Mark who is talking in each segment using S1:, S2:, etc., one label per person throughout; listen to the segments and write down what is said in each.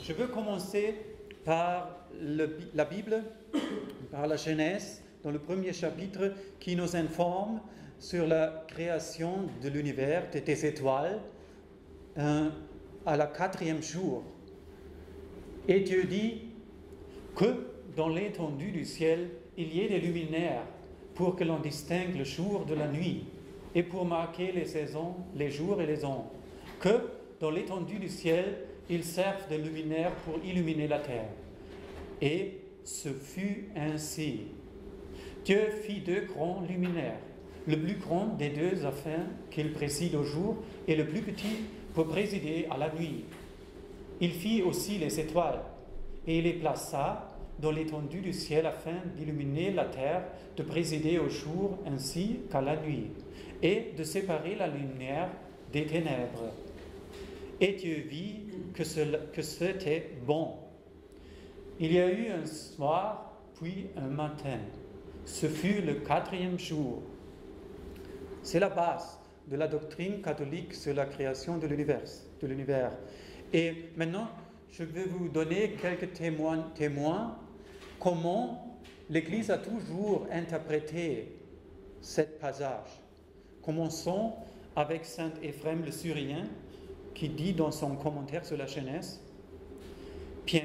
S1: Je veux commencer par la Bible, par la Genèse, dans le premier chapitre, qui nous informe sur la création de l'univers, des étoiles, à la 4e jour. Et Dieu dit que dans l'étendue du ciel, il y ait des luminaires pour que l'on distingue le jour de la nuit et pour marquer les saisons, les jours et les ans. Que dans l'étendue du ciel, ils servent de luminaires pour illuminer la terre. Et ce fut ainsi. Dieu fit 2 grands luminaires, le plus grand des 2 afin qu'il préside au jour et le plus petit pour présider à la nuit. Il fit aussi les étoiles et il les plaça dans l'étendue du ciel afin d'illuminer la terre, de présider au jour ainsi qu'à la nuit et de séparer la lumière des ténèbres. Et Dieu vit que c'était bon. Il y a eu un soir, puis un matin. Ce fut le 4e jour. C'est la base de la doctrine catholique sur la création de l'univers. Et maintenant, je vais vous donner quelques témoins comment l'Église a toujours interprété ce passage. Commençons avec saint Éphrem le Syrien, qui dit dans son commentaire sur la Genèse, « Bien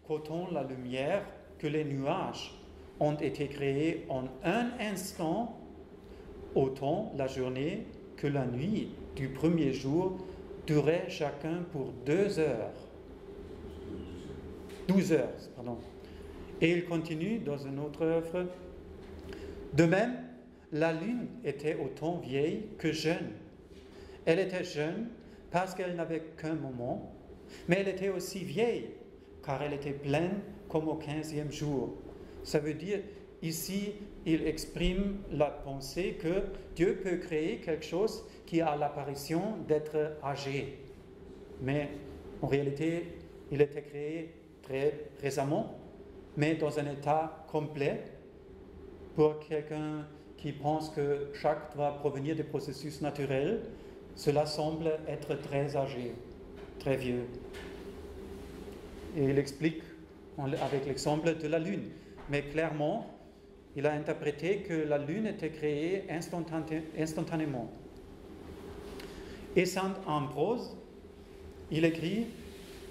S1: qu'autant la lumière que les nuages ont été créés en un instant, autant la journée que la nuit du premier jour durait chacun pour 12 heures. Et il continue dans une autre œuvre. De même, la lune était autant vieille que jeune. Elle était jeune parce qu'elle n'avait qu'un moment, mais elle était aussi vieille, car elle était pleine comme au 15e jour. Ça veut dire, ici, il exprime la pensée que Dieu peut créer quelque chose qui a l'apparition d'être âgé. Mais en réalité, il était créé très récemment, mais dans un état complet. Pour quelqu'un qui pense que chaque doit provenir des processus naturels, cela semble être très âgé, très vieux. Et il explique avec l'exemple de la Lune. Mais clairement, il a interprété que la Lune était créée instantanément. Et saint Ambrose, il écrit,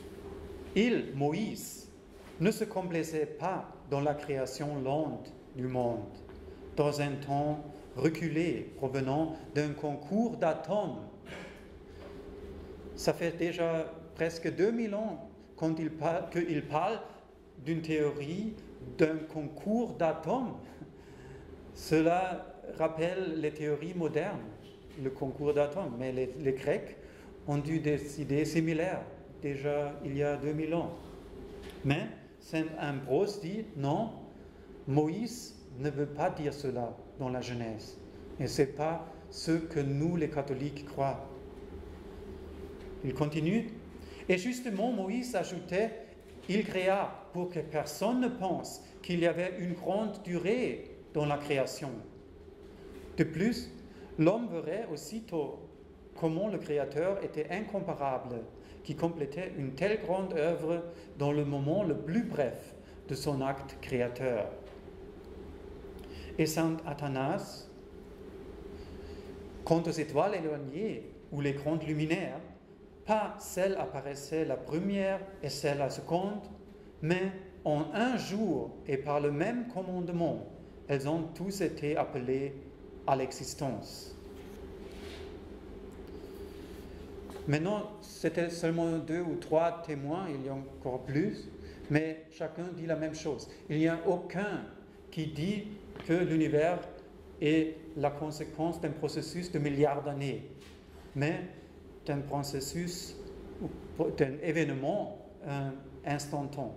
S1: « Il, Moïse, ne se complaisait pas dans la création lente du monde, dans un temps reculé provenant d'un concours d'atomes. » Ça fait déjà presque 2000 ans qu'il parle d'une théorie d'un concours d'atomes. Cela rappelle les théories modernes, le concours d'atomes, mais les Grecs ont eu des idées similaires déjà il y a 2000 ans. Mais saint Ambrose dit non, Moïse ne veut pas dire cela dans la Genèse. Et ce n'est pas ce que nous, les catholiques, croyons. Il continue. Et justement, Moïse ajoutait, il créa pour que personne ne pense qu'il y avait une grande durée dans la création. De plus, l'homme verrait aussitôt comment le Créateur était incomparable, qui complétait une telle grande œuvre dans le moment le plus bref de son acte créateur. Et saint Athanase, quant aux étoiles éloignées ou les grandes luminaires, pas celle apparaissait la première et celle la seconde, mais en un jour et par le même commandement, elles ont tous été appelées à l'existence. Maintenant, c'était seulement 2 ou 3 témoins, il y a encore plus, mais chacun dit la même chose. Il n'y a aucun qui dit que l'univers est la conséquence d'un processus de milliards d'années, mais d'un processus, d'un événement instantané,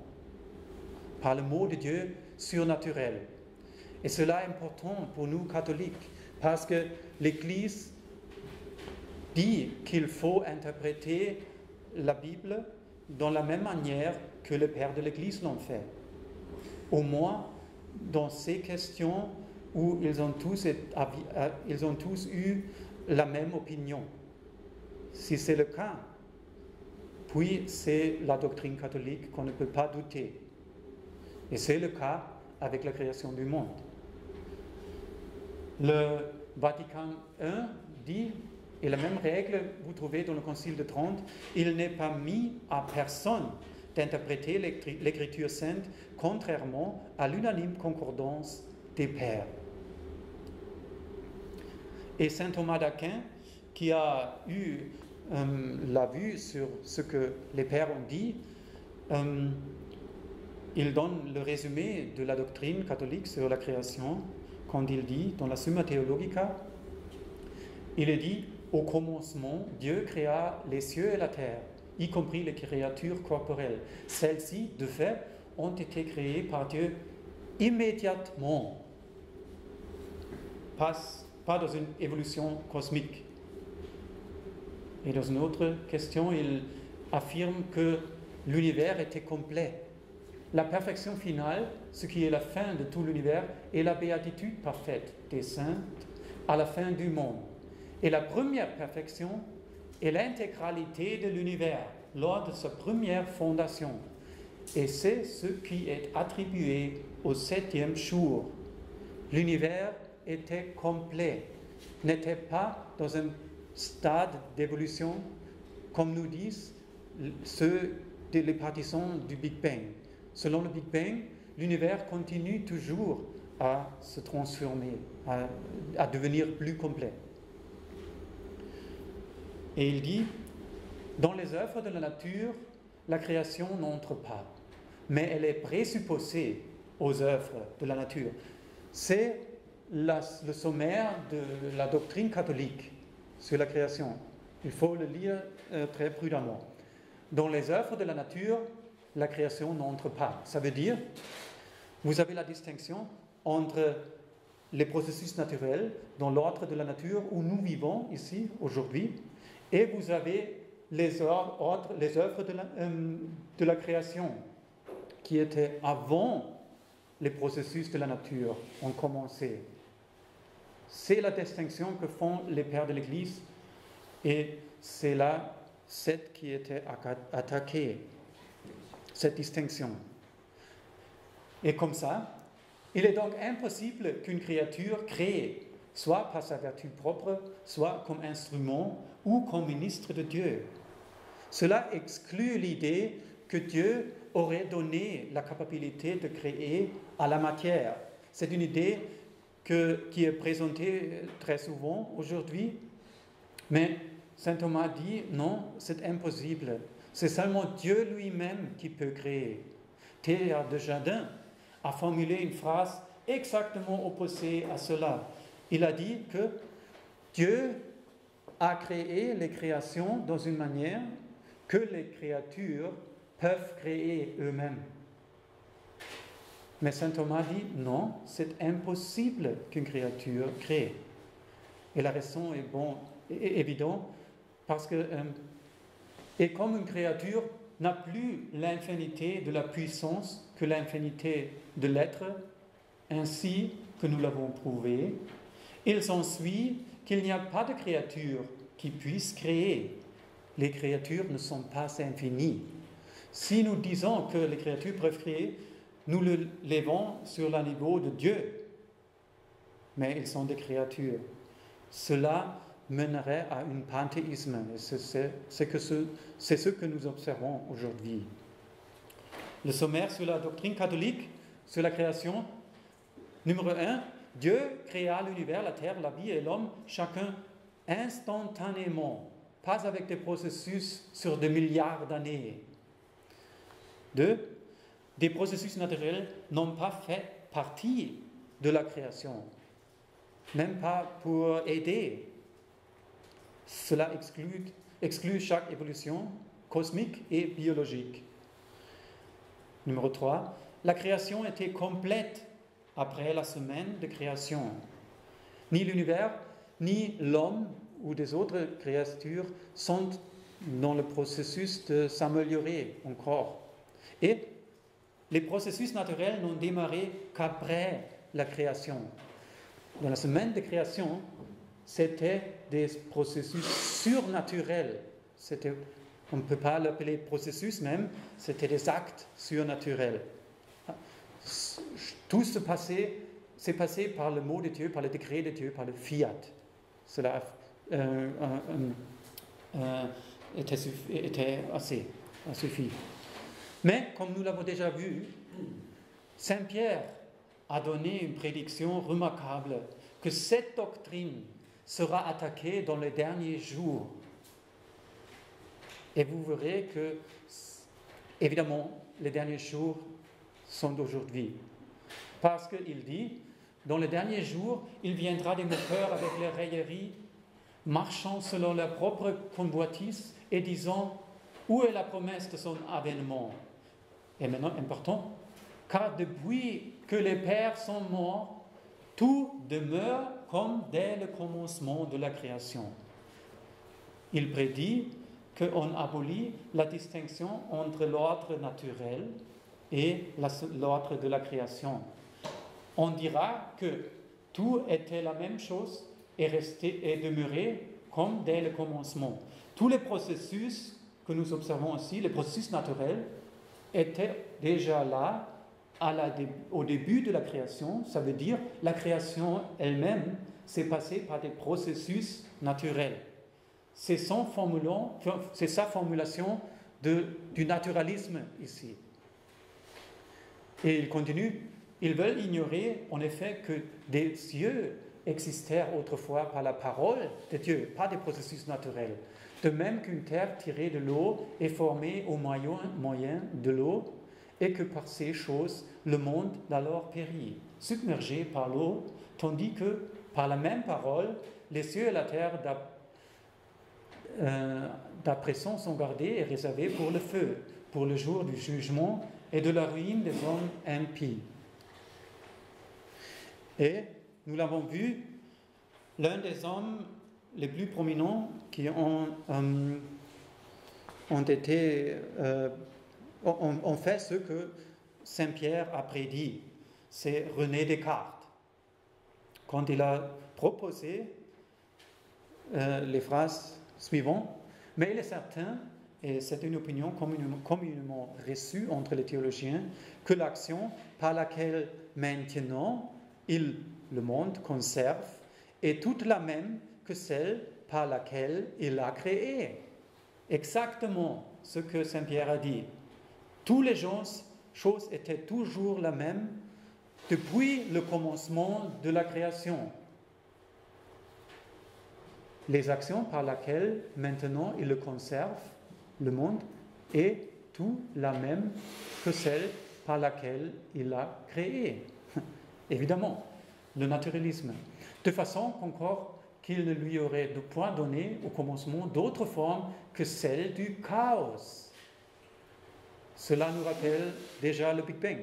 S1: par le mot de Dieu surnaturel. Et cela est important pour nous catholiques, parce que l'Église dit qu'il faut interpréter la Bible dans la même manière que les pères de l'Église l'ont fait. Au moins, dans ces questions où ils ont tous eu la même opinion. Si c'est le cas, puis c'est la doctrine catholique qu'on ne peut pas douter. Et c'est le cas avec la création du monde. Le Vatican I dit, et la même règle vous trouvez dans le Concile de Trente, il n'est pas mis à personne d'interpréter l'Écriture sainte contrairement à l'unanime concordance des pères. Et saint Thomas d'Aquin, qui a eu la vue sur ce que les pères ont dit, il donne le résumé de la doctrine catholique sur la création quand il dit dans la Summa Theologica, il est dit « Au commencement, Dieu créa les cieux et la terre, y compris les créatures corporelles. Celles-ci, de fait, ont été créées par Dieu immédiatement, pas dans une évolution cosmique. » Et dans une autre question, il affirme que l'univers était complet. La perfection finale, ce qui est la fin de tout l'univers, est la béatitude parfaite des saints à la fin du monde. Et la première perfection est l'intégralité de l'univers lors de sa première fondation. Et c'est ce qui est attribué au 7e jour. L'univers était complet, n'était pas dans un stade d'évolution, comme nous disent les partisans du Big Bang. Selon le Big Bang, l'univers continue toujours à se transformer, à devenir plus complet. Et il dit, dans les œuvres de la nature, la création n'entre pas, mais elle est présupposée aux œuvres de la nature. C'est le sommaire de la doctrine catholique sur la création. Il faut le lire très prudemment. Dans les œuvres de la nature, la création n'entre pas. Ça veut dire, vous avez la distinction entre les processus naturels dans l'ordre de la nature où nous vivons ici, aujourd'hui, et vous avez les œuvres de la création qui étaient avant les processus de la nature ont commencé. C'est la distinction que font les pères de l'Église et c'est là cette qui était attaquée, cette distinction. Et comme ça, il est donc impossible qu'une créature créée, soit par sa vertu propre, soit comme instrument ou comme ministre de Dieu. Cela exclut l'idée que Dieu aurait donné la capacité de créer à la matière. C'est une idée qui est présentée très souvent aujourd'hui, mais saint Thomas dit non, c'est impossible. C'est seulement Dieu lui-même qui peut créer. Théâtre de Jardin a formulé une phrase exactement opposée à cela. Il a dit que Dieu a créé les créations dans une manière que les créatures peuvent créer eux-mêmes. Mais saint Thomas dit non, c'est impossible qu'une créature crée. Et la raison est évidente parce que, et comme une créature n'a plus l'infinité de la puissance que l'infinité de l'être, ainsi que nous l'avons prouvé, il s'ensuit qu'il n'y a pas de créature qui puisse créer. Les créatures ne sont pas infinies. Si nous disons que les créatures peuvent créer, nous le levons sur le niveau de Dieu. Mais ils sont des créatures. Cela mènerait à un panthéisme. C'est ce que nous observons aujourd'hui. Le sommaire sur la doctrine catholique, sur la création. Numéro 1, Dieu créa l'univers, la terre, la vie et l'homme, chacun instantanément, pas avec des processus sur des milliards d'années. 2, des processus naturels n'ont pas fait partie de la création, même pas pour aider. Cela exclut chaque évolution cosmique et biologique. Numéro 3, la création était complète après la semaine de création. Ni l'univers, ni l'homme ou des autres créatures sont dans le processus de s'améliorer encore. Et les processus naturels n'ont démarré qu'après la création. Dans la semaine de création, c'était des processus surnaturels. C'était On ne peut pas l'appeler processus même, c'était des actes surnaturels. Tout s'est passé par le mot de Dieu, par le décret de Dieu, par le fiat. Cela était assez, a suffi. Mais, comme nous l'avons déjà vu, Saint Pierre a donné une prédiction remarquable que cette doctrine sera attaquée dans les derniers jours. Et vous verrez que, évidemment, les derniers jours sont d'aujourd'hui. Parce qu'il dit, dans les derniers jours, il viendra des moqueurs avec les railleries, marchant selon leur propre convoitise et disant, où est la promesse de son avènement? Et maintenant, important, car depuis que les pères sont morts, tout demeure comme dès le commencement de la création. Il prédit qu'on abolit la distinction entre l'ordre naturel et l'ordre de la création. On dira que tout était la même chose et demeuré comme dès le commencement. Tous les processus que nous observons ici, les processus naturels, étaient déjà là au début de la création. Ça veut dire la création elle-même s'est passée par des processus naturels. C'est sa formulation du naturalisme ici. Et il continue, ils veulent ignorer en effet que des cieux existèrent autrefois par la parole de Dieu, pas des processus naturels. De même qu'une terre tirée de l'eau est formée au moyen de l'eau, et que par ces choses, le monde d'alors périt, submergé par l'eau, tandis que, par la même parole, les cieux et la terre d'appressant sont gardés et réservés pour le feu, pour le jour du jugement et de la ruine des hommes impies. Et, nous l'avons vu, l'un des hommes les plus prominents qui ont fait ce que Saint Pierre a prédit, c'est René Descartes. Quand il a proposé les phrases suivantes, mais il est certain, et c'est une opinion communément reçue entre les théologiens, que l'action par laquelle maintenant le monde conserve est toute la même que celle par laquelle il l'a créé. Exactement ce que Saint Pierre a dit. Toutes les choses étaient toujours la même depuis le commencement de la création. Les actions par lesquelles maintenant il le conserve, le monde, est tout la même que celle par laquelle il l'a créé. Évidemment, le naturalisme. De façon encore qu'il ne lui aurait de point donné au commencement d'autre forme que celle du chaos. Cela nous rappelle déjà le Big Bang.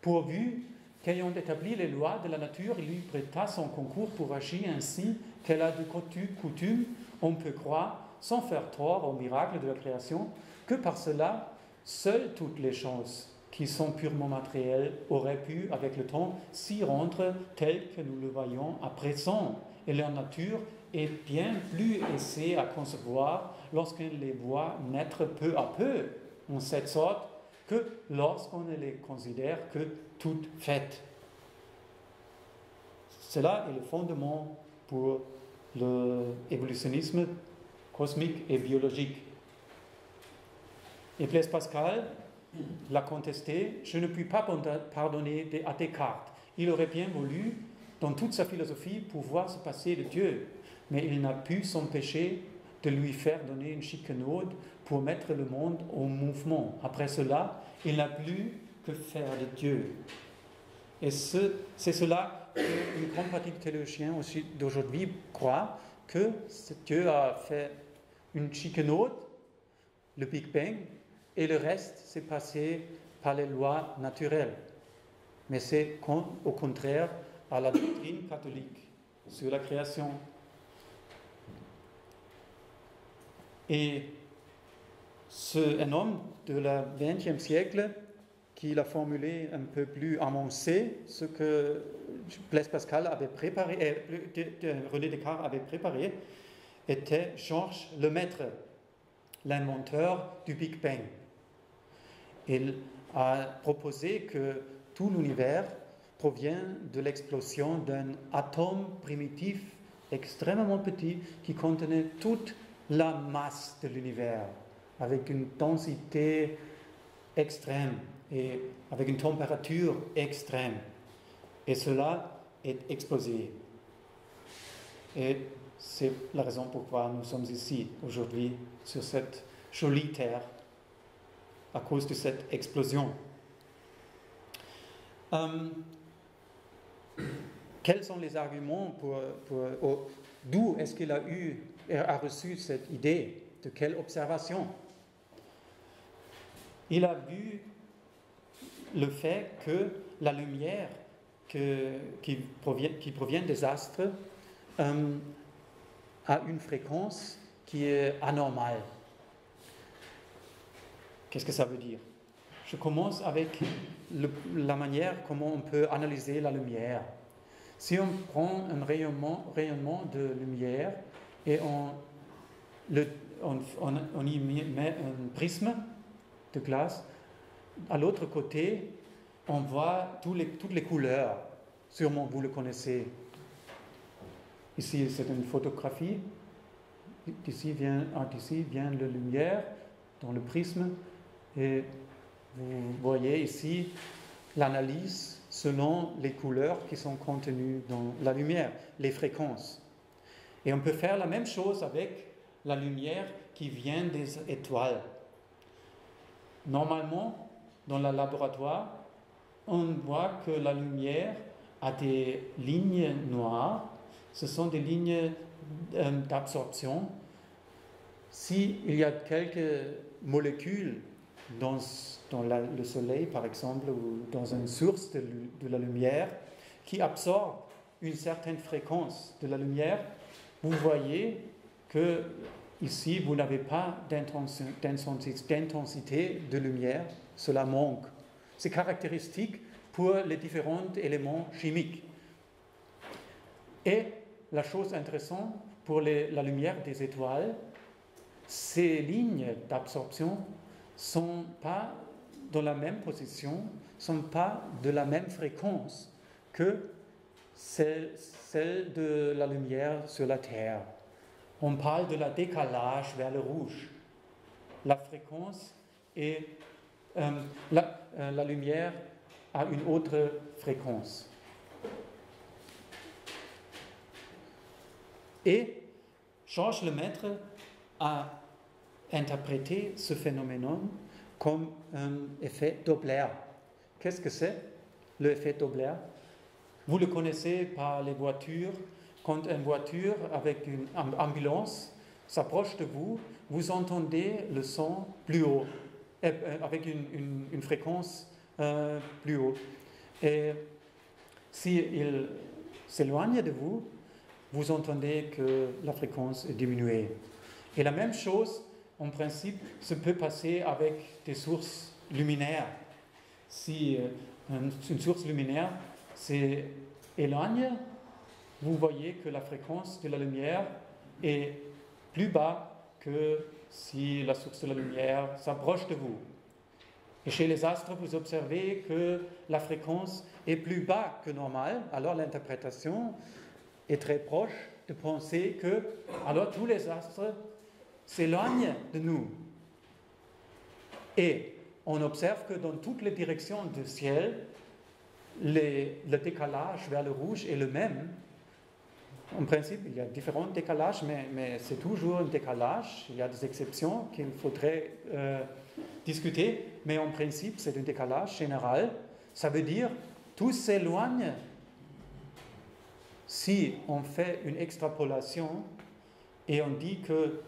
S1: Pourvu qu'ayant établi les lois de la nature, il lui prêta son concours pour agir ainsi qu'elle a de coutume, on peut croire, sans faire tort au miracle de la création, que par cela, seules toutes les choses qui sont purement matérielles auraient pu, avec le temps, s'y rendre telles que nous le voyons à présent. Et leur nature est bien plus aisée à concevoir lorsqu'on les voit naître peu à peu, en cette sorte, que lorsqu'on ne les considère que toutes faites. Cela est le fondement pour l'évolutionnisme cosmique et biologique. Et Blaise Pascal l'a contesté. Je ne puis pas pardonner à Descartes. Il aurait bien voulu, dans toute sa philosophie, pouvoir se passer de Dieu, mais il n'a pu s'empêcher de lui faire donner une chicanaude pour mettre le monde en mouvement. Après cela, il n'a plus que faire de Dieu. Et c'est cela qu'une grande partie des théologiens aussi d'aujourd'hui croient, que Dieu a fait une chicanaude, le Big Bang, et le reste s'est passé par les lois naturelles. Mais c'est au contraire à la doctrine catholique sur la création. Et un homme de la XXe siècle qui l'a formulé un peu plus avancé, ce que Blaise Pascal avait préparé, René Descartes avait préparé, était Georges Lemaître. l'inventeur du Big Bang. Il a proposé que tout l'univers provient de l'explosion d'un atome primitif extrêmement petit qui contenait toute la masse de l'univers, avec une densité extrême et avec une température extrême. Et cela est explosé. Et c'est la raison pourquoi nous sommes ici aujourd'hui sur cette jolie terre à cause de cette explosion. Quels sont les arguments d'où est-ce qu'il a reçu cette idée? De quelle observation? Il a vu le fait que la lumière qui provient des astres a une fréquence qui est anormale. Qu'est-ce que ça veut dire? Je commence avec la manière comment on peut analyser la lumière. Si on prend un rayonnement de lumière et on y met un prisme de glace, à l'autre côté, on voit toutes les couleurs. Sûrement, vous le connaissez. Ici, c'est une photographie. D'ici vient la lumière dans le prisme. Et vous voyez ici l'analyse selon les couleurs qui sont contenues dans la lumière, les fréquences. Et on peut faire la même chose avec la lumière qui vient des étoiles. Normalement, dans le laboratoire, on voit que la lumière a des lignes noires. Ce sont des lignes d'absorption. S'il y a quelques molécules dans le soleil, par exemple, ou dans une source de la lumière, qui absorbe une certaine fréquence de la lumière, vous voyez que ici, vous n'avez pas d'intensité de lumière, cela manque. C'est caractéristique pour les différents éléments chimiques. Et la chose intéressante pour la lumière des étoiles, ces lignes d'absorption ne sont pas dans la même position, ne sont pas de la même fréquence que celle de la lumière sur la Terre. On parle de la décalage vers le rouge. La fréquence et la lumière a une autre fréquence. Et Georges Lemaître a interprété ce phénomène comme un effet Doppler. Qu'est-ce que c'est, l'effet Doppler? Vous le connaissez par les voitures. Quand une voiture avec une ambulance s'approche de vous, vous entendez le son plus haut, avec une fréquence plus haut. Et s'il s'éloigne de vous, vous entendez que la fréquence est diminuée. Et la même chose, en principe, se peut passer avec des sources luminaires. Si une source luminaire s'éloigne, vous voyez que la fréquence de la lumière est plus bas que si la source de la lumière s'approche de vous. Et chez les astres, vous observez que la fréquence est plus bas que normale. Alors l'interprétation est très proche de penser que alors tous les astres s'éloignent de nous. Et on observe que dans toutes les directions du ciel, le décalage vers le rouge est le même. En principe, il y a différents décalages, mais c'est toujours un décalage. Il y a des exceptions qu'il faudrait discuter, mais en principe, c'est un décalage général. Ça veut dire tout s'éloigne. Si on fait une extrapolation et on dit que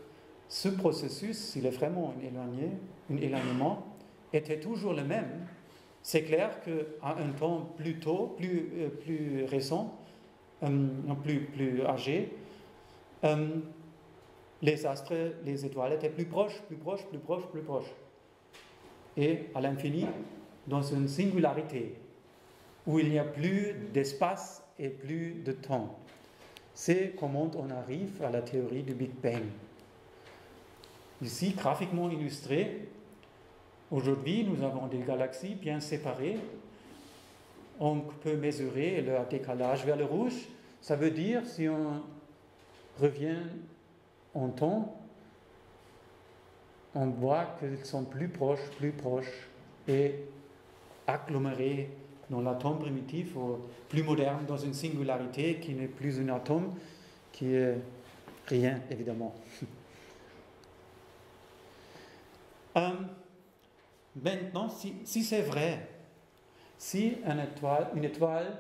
S1: ce processus, s'il est vraiment un éloignement, était toujours le même, c'est clair qu'à un temps plus récent, plus âgé, les astres, les étoiles étaient plus proches. Et à l'infini, dans une singularité, où il n'y a plus d'espace et plus de temps. C'est comment on arrive à la théorie du Big Bang. Ici, graphiquement illustré, aujourd'hui, nous avons des galaxies bien séparées. On peut mesurer le décalage vers le rouge. Ça veut dire, si on revient en temps, on voit qu'ils sont plus proches et agglomérés dans l'atome primitif ou plus moderne, dans une singularité qui n'est plus un atome, qui est rien, évidemment. Maintenant, si c'est vrai, si une étoile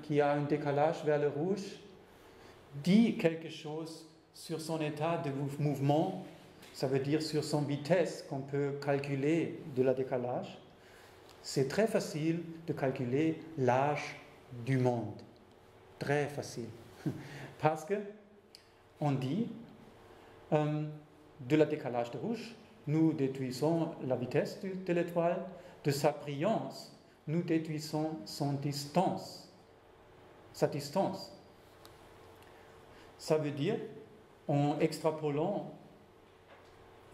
S1: qui a un décalage vers le rouge dit quelque chose sur son état de mouvement, ça veut dire sur son vitesse qu'on peut calculer de la décalage, c'est très facile de calculer l'âge du monde. Très facile. Parce que on dit de la décalage de rouge, nous déduisons la vitesse de l'étoile, de sa brillance, nous déduisons sa distance. Ça veut dire, en extrapolant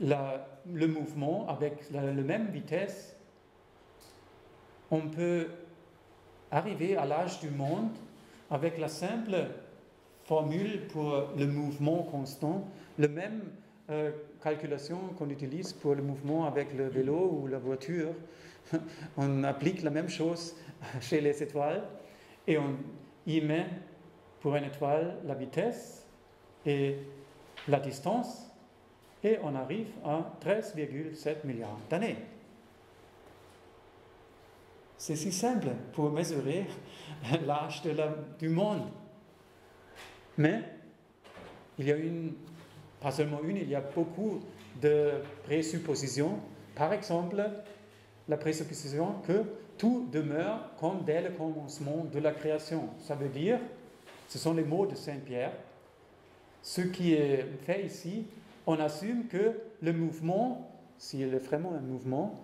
S1: le mouvement avec la même vitesse, on peut arriver à l'âge du monde avec la simple formule pour le mouvement constant, la même calculation qu'on utilise pour le mouvement avec le vélo ou la voiture. On applique la même chose chez les étoiles et on y met pour une étoile la vitesse et la distance et on arrive à 13,7 milliards d'années. C'est si simple pour mesurer l'âge du monde. Mais il y a pas seulement une, il y a beaucoup de présuppositions. Par exemple, la présupposition que tout demeure comme dès le commencement de la création. Ça veut dire, ce sont les mots de Saint-Pierre, ce qui est fait ici, on assume que le mouvement, s'il est vraiment un mouvement,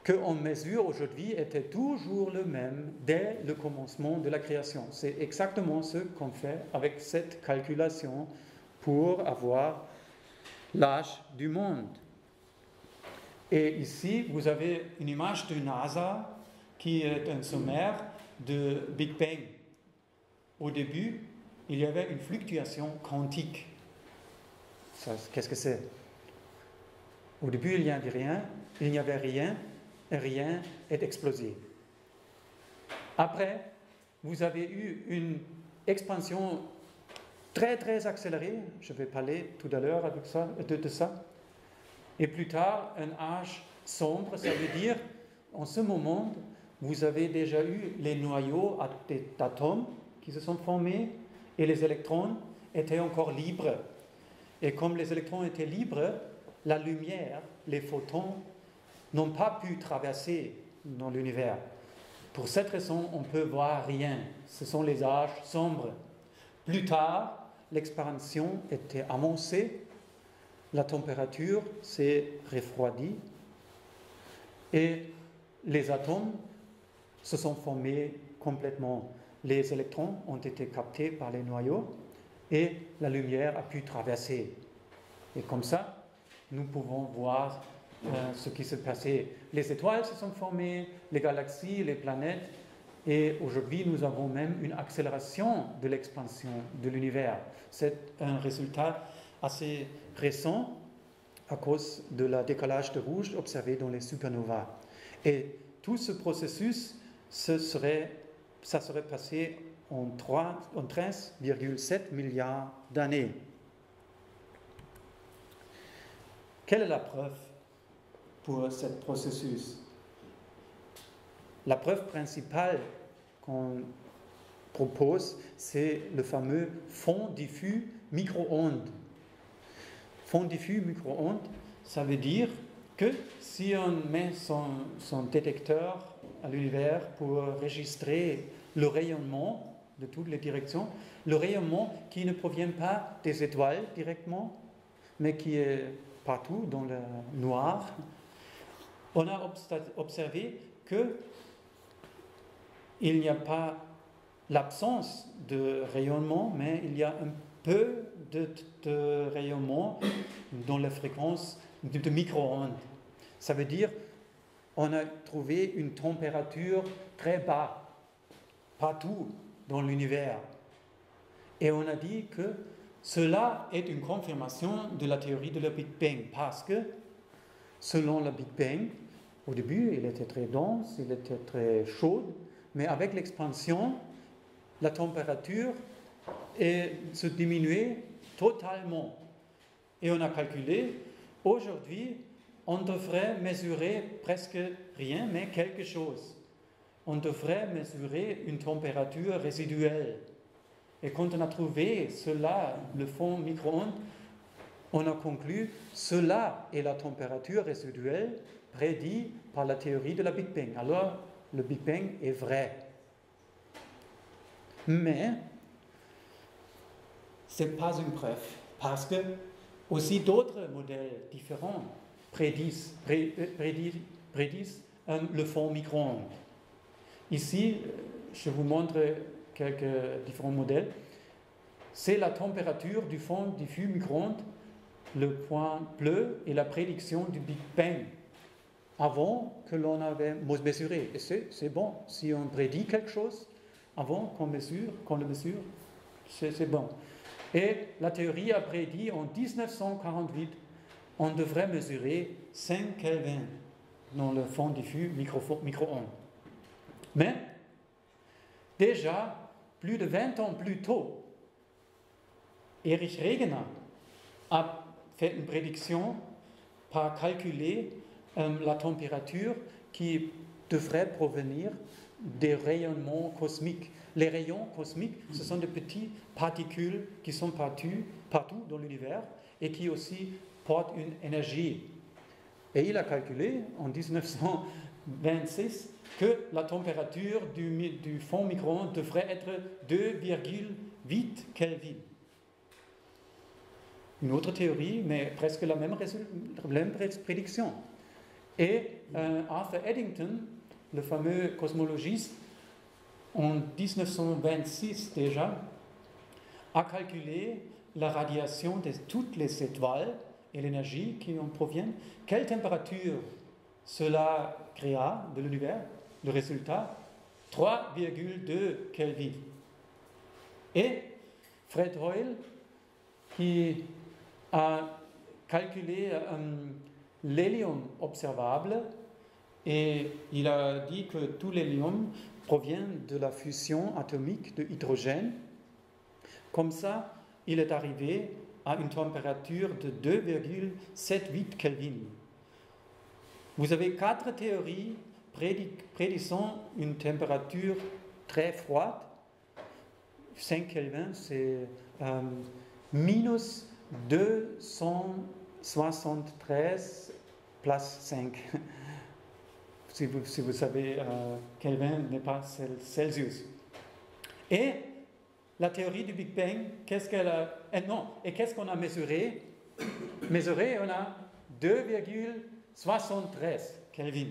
S1: qu'on mesure aujourd'hui était toujours le même dès le commencement de la création. C'est exactement ce qu'on fait avec cette calculation pour avoir l'âge du monde. Et ici, vous avez une image de NASA qui est un sommaire de Big Bang. Au début, il y avait une fluctuation quantique. Qu'est-ce que c'est? Au début, il n'y avait rien, et rien est explosé. Après, vous avez eu une expansion très très accélérée, je vais parler tout à l'heure de ça, et plus tard, un âge sombre, ça veut dire, en ce moment, vous avez déjà eu les noyaux d'atomes qui se sont formés, et les électrons étaient encore libres. Et comme les électrons étaient libres, la lumière, les photons, n'ont pas pu traverser dans l'univers. Pour cette raison, on ne peut voir rien. Ce sont les âges sombres. Plus tard, l'expansion était amorcée, la température s'est refroidie et les atomes se sont formés complètement. Les électrons ont été captés par les noyaux et la lumière a pu traverser. Et comme ça, nous pouvons voir ce qui s'est passé. Les étoiles se sont formées, les galaxies, les planètes, et aujourd'hui nous avons même une accélération de l'expansion de l'univers. C'est un résultat assez récent à cause de la décalage de rouge observé dans les supernovas. Et tout ce processus, ça serait passé en 13,7 milliards d'années. Quelle est la preuve pour ce processus? La preuve principale qu'on propose, c'est le fameux fond diffus micro-ondes. Fond diffus micro-ondes, ça veut dire que si on met son détecteur à l'univers pour enregistrer le rayonnement de toutes les directions, le rayonnement qui ne provient pas des étoiles directement, mais qui est partout dans le noir, on a observé qu'il n'y a pas l'absence de rayonnement, mais il y a un peu de rayonnement dans la fréquence de micro-ondes. Ça veut dire on a trouvé une température très basse partout dans l'univers. Et on a dit que cela est une confirmation de la théorie de la Big Bang, parce que selon la Big Bang, au début, il était très dense, il était très chaud, mais avec l'expansion, la température se diminuait totalement. Et on a calculé, aujourd'hui, on devrait mesurer presque rien, mais quelque chose. On devrait mesurer une température résiduelle. Et quand on a trouvé cela, le fond micro-ondes, on a conclu cela est la température résiduelle prédite par la théorie de la Big Bang. Alors, le Big Bang est vrai. Mais, ce n'est pas une preuve, parce que aussi d'autres modèles différents prédisent le fond micro-ondes. Ici, je vous montre quelques différents modèles. C'est la température du fond diffus micro-ondes, le point bleu et la prédiction du Big Bang avant que l'on avait mesuré. Et c'est bon, si on prédit quelque chose avant qu'on le mesure, c'est bon. Et la théorie a prédit en 1948, on devrait mesurer 5 Kelvin dans le fond diffus micro-ondes. Mais, déjà, plus de 20 ans plus tôt, Erich Wegener a fait une prédiction par calculer la température qui devrait provenir des rayonnements cosmiques. Les rayons cosmiques, ce sont de petites particules qui sont partout dans l'univers et qui aussi portent une énergie. Et il a calculé en 1926 que la température du fond micro-ondes devrait être 2,8 Kelvin. Une autre théorie, mais presque la même prédiction. Et Arthur Eddington, le fameux cosmologiste, en 1926 déjà, a calculé la radiation de toutes les étoiles et l'énergie qui en proviennent. Quelle température cela créa de l'univers? Le résultat, 3,2 Kelvin. Et Fred Hoyle, qui a calculé l'hélium observable, et il a dit que tout l'hélium provient de la fusion atomique de hydrogène. Comme ça, il est arrivé à une température de 2,78 Kelvin. Vous avez 4 théories prédisant une température très froide. 5 Kelvin, c'est minus 273 plus 5. Si vous savez, Kelvin n'est pas Celsius. Et la théorie du Big Bang, qu'est-ce qu'on a mesuré? Mesuré, on a 2,73 Kelvin.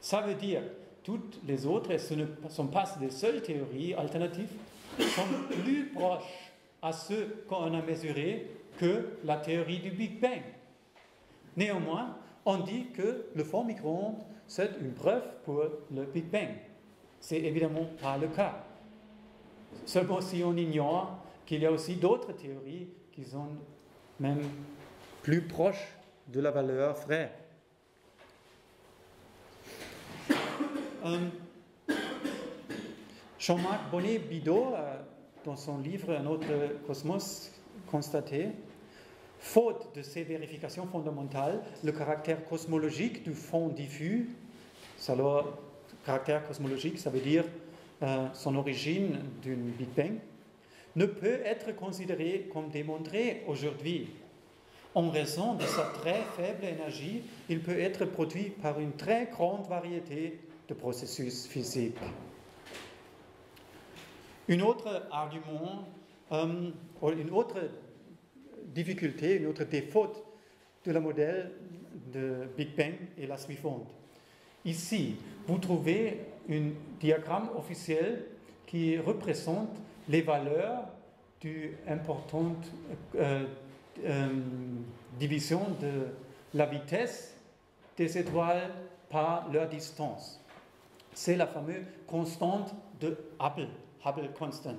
S1: Ça veut dire toutes les autres, et ce ne sont pas les seules théories alternatives, sont plus proches à ce qu'on a mesuré que la théorie du Big Bang. Néanmoins, on dit que le fond micro-ondes, c'est une preuve pour le Big Bang. C'est évidemment pas le cas. Seulement si on ignore qu'il y a aussi d'autres théories qui sont même plus proches de la valeur vraie. Jean-Marc Bonnet-Bidot, dans son livre Un autre cosmos, constaté, faute de ces vérifications fondamentales, le caractère cosmologique du fond diffus, alors caractère cosmologique, ça veut dire son origine d'une Big Bang, ne peut être considéré comme démontré aujourd'hui. En raison de sa très faible énergie, il peut être produit par une très grande variété de processus physiques. Un autre argument, une autre difficulté, une autre défaut de la modèle de Big Bang est la suivante. Ici, vous trouvez un diagramme officiel qui représente les valeurs d'importante division de la vitesse des étoiles par leur distance. C'est la fameuse constante de Hubble, Hubble Constant.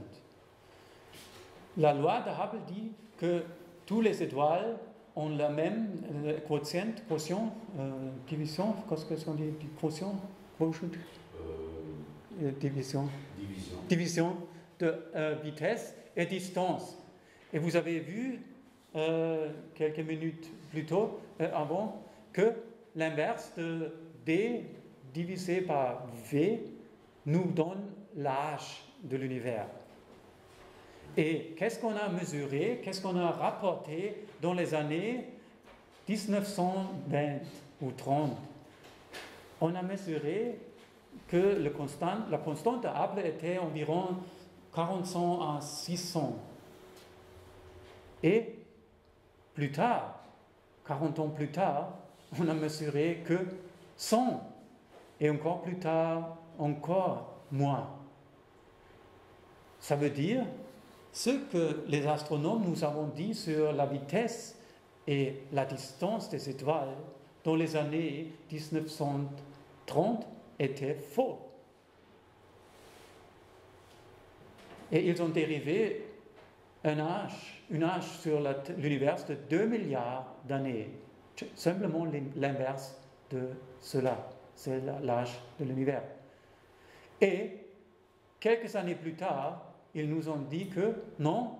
S1: La loi de Hubble dit que toutes les étoiles ont le même quotient, division, qu'est-ce qu'on dit, quotient, division de vitesse et distance. Et vous avez vu quelques minutes plus tôt, avant, que l'inverse de D divisé par V nous donne l'âge de l'univers. Et qu'est-ce qu'on a mesuré, qu'est-ce qu'on a rapporté dans les années 1920 ou 30? On a mesuré que la constante de Hubble était environ 400 à 600. Et plus tard, 40 ans plus tard, on a mesuré que 100. Et encore plus tard, encore moins. Ça veut dire ce que les astronomes nous avons dit sur la vitesse et la distance des étoiles dans les années 1930 était faux. Et ils ont dérivé un âge sur l'univers de 2 milliards d'années. Simplement l'inverse de cela, c'est l'âge de l'univers. Et quelques années plus tard, ils nous ont dit que non,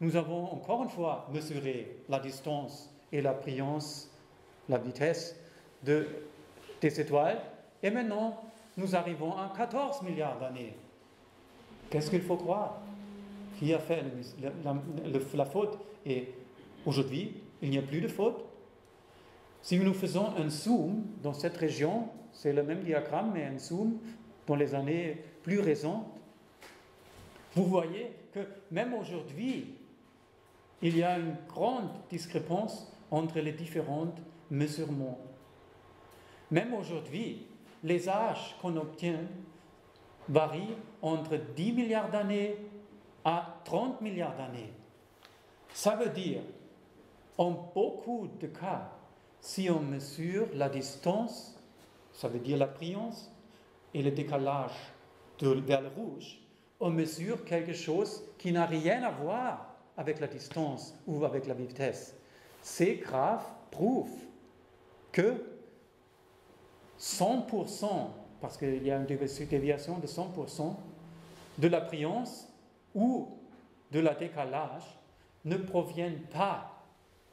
S1: nous avons encore une fois mesuré la distance et la brillance, la vitesse des étoiles, et maintenant nous arrivons à 14 milliards d'années. Qu'est-ce qu'il faut croire? Qui a fait la faute? Et aujourd'hui, il n'y a plus de faute. Si nous faisons un zoom dans cette région, c'est le même diagramme, mais un zoom dans les années plus récentes, vous voyez que même aujourd'hui, il y a une grande discrépance entre les différents mesurements. Même aujourd'hui, les âges qu'on obtient varient entre 10 milliards d'années à 30 milliards d'années. Ça veut dire, en beaucoup de cas, si on mesure la distance, ça veut dire la brillance et le décalage vers le rouge, on mesure quelque chose qui n'a rien à voir avec la distance ou avec la vitesse. Ces graphes prouvent que 100%, parce qu'il y a une déviation de 100%, de la brillance ou de la décalage ne proviennent pas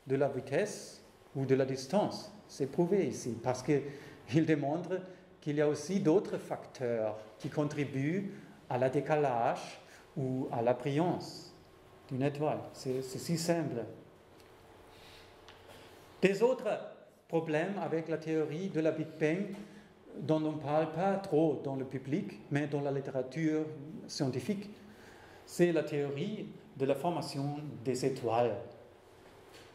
S1: de la vitesse ou de la distance. C'est prouvé ici, parce qu'il démontre qu'il y a aussi d'autres facteurs qui contribuent à la décalage ou à la brillance d'une étoile. C'est si simple. Des autres problèmes avec la théorie de la Big Bang dont on ne parle pas trop dans le public, mais dans la littérature scientifique, c'est la théorie de la formation des étoiles.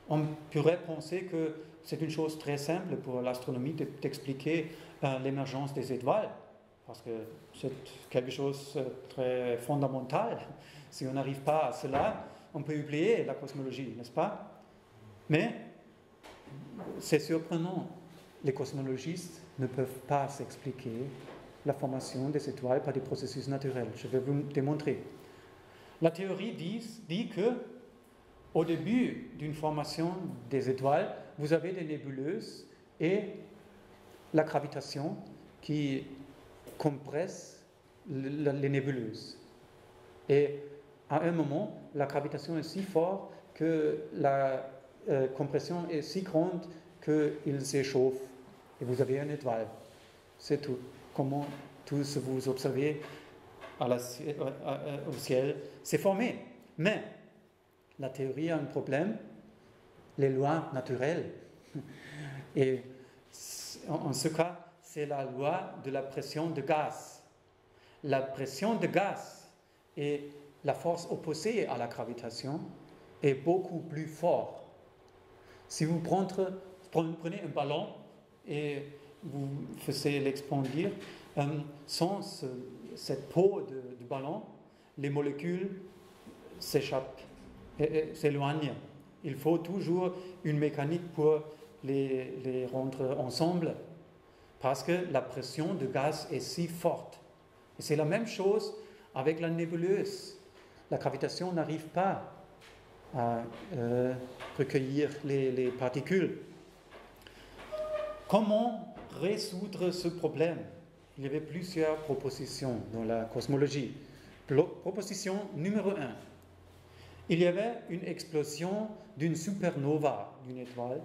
S1: On pourrait penser que c'est une chose très simple pour l'astronomie d'expliquer l'émergence des étoiles, parce que c'est quelque chose de très fondamental. Si on n'arrive pas à cela, on peut oublier la cosmologie, n'est-ce pas? Mais c'est surprenant. Les cosmologistes ne peuvent pas s'expliquer la formation des étoiles par des processus naturels. Je vais vous démontrer. La théorie dit que au début d'une formation des étoiles, vous avez des nébuleuses et la gravitation qui compresse les nébuleuses. Et à un moment, la gravitation est si forte que la compression est si grande qu'il s'échauffe. Et vous avez une étoile. C'est tout. Comment tout ce que vous observez au ciel s'est formé. Mais la théorie a un problème, les lois naturelles. Et en ce cas, c'est la loi de la pression de gaz. La pression de gaz et la force opposée à la gravitation est beaucoup plus forte. Si vous prenez un ballon et vous faites l'expandir, sans cette peau du ballon, les molécules s'échappent s'éloignent. Il faut toujours une mécanique pour les rendre ensemble, parce que la pression de gaz est si forte. Et c'est la même chose avec la nébuleuse. La gravitation n'arrive pas à recueillir les particules. Comment résoudre ce problème? Il y avait plusieurs propositions dans la cosmologie. Proposition numéro 1. Il y avait une explosion d'une supernova, d'une étoile,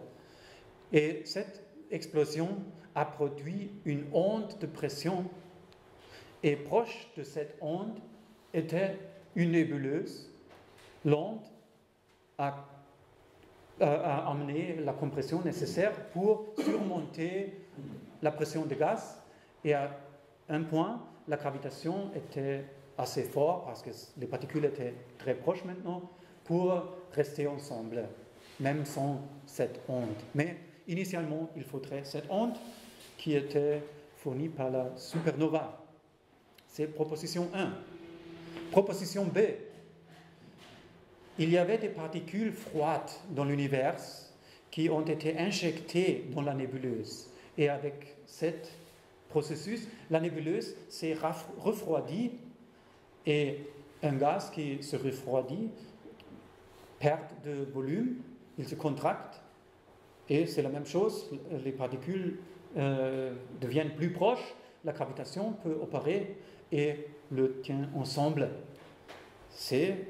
S1: et cette explosion a produit une onde de pression, et proche de cette onde était une nébuleuse. L'onde a amené la compression nécessaire pour surmonter la pression de gaz, et à un point, la gravitation était assez forte, parce que les particules étaient très proches maintenant, pour rester ensemble, même sans cette onde. Mais initialement, il faudrait cette onde qui était fournie par la supernova. C'est proposition 1. Proposition B. Il y avait des particules froides dans l'univers qui ont été injectées dans la nébuleuse. Et avec ce processus, la nébuleuse s'est refroidie, et un gaz qui se refroidit perd de volume, il se contracte, et c'est la même chose, les particules deviennent plus proches, la gravitation peut opérer et le tient ensemble. C'est